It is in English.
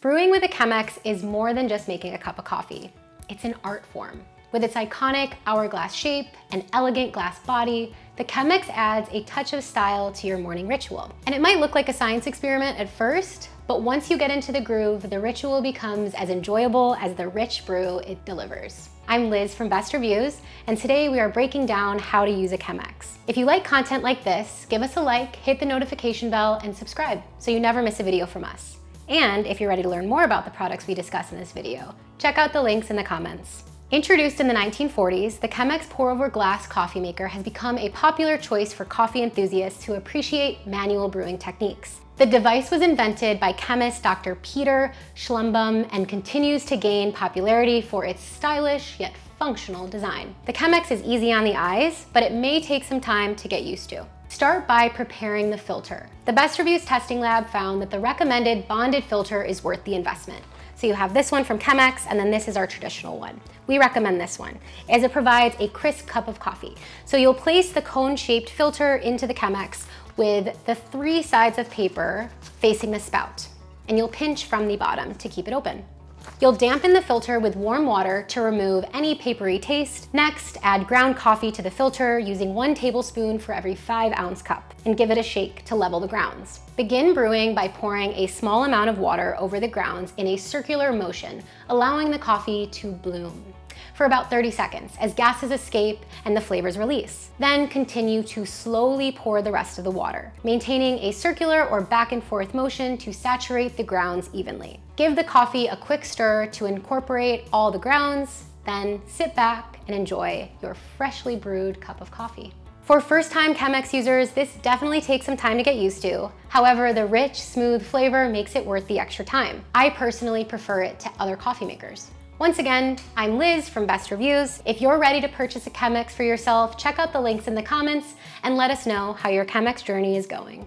Brewing with a Chemex is more than just making a cup of coffee. It's an art form. With its iconic hourglass shape and elegant glass body, the Chemex adds a touch of style to your morning ritual. And it might look like a science experiment at first, but once you get into the groove, the ritual becomes as enjoyable as the rich brew it delivers. I'm Liz from Best Reviews, and today we are breaking down how to use a Chemex. If you like content like this, give us a like, hit the notification bell, and subscribe so you never miss a video from us. And if you're ready to learn more about the products we discuss in this video, check out the links in the comments. Introduced in the 1940s, the Chemex pour-over glass coffee maker has become a popular choice for coffee enthusiasts who appreciate manual brewing techniques. The device was invented by chemist Dr. Peter Schlumbaum and continues to gain popularity for its stylish yet functional design. The Chemex is easy on the eyes, but it may take some time to get used to. Start by preparing the filter. The Best Reviews testing lab found that the recommended bonded filter is worth the investment. So you have this one from Chemex, and then this is our traditional one. We recommend this one, as it provides a crisp cup of coffee. So you'll place the cone-shaped filter into the Chemex with the 3 sides of paper facing the spout, and you'll pinch from the bottom to keep it open. You'll dampen the filter with warm water to remove any papery taste. Next, add ground coffee to the filter using 1 tablespoon for every 5-ounce cup, and give it a shake to level the grounds. Begin brewing by pouring a small amount of water over the grounds in a circular motion, allowing the coffee to bloom for about 30 seconds as gases escape and the flavors release. Then continue to slowly pour the rest of the water, maintaining a circular or back and forth motion to saturate the grounds evenly. Give the coffee a quick stir to incorporate all the grounds, then sit back and enjoy your freshly brewed cup of coffee. For first-time Chemex users, this definitely takes some time to get used to. However, the rich, smooth flavor makes it worth the extra time. I personally prefer it to other coffee makers. Once again, I'm Liz from Best Reviews. If you're ready to purchase a Chemex for yourself, check out the links in the comments and let us know how your Chemex journey is going.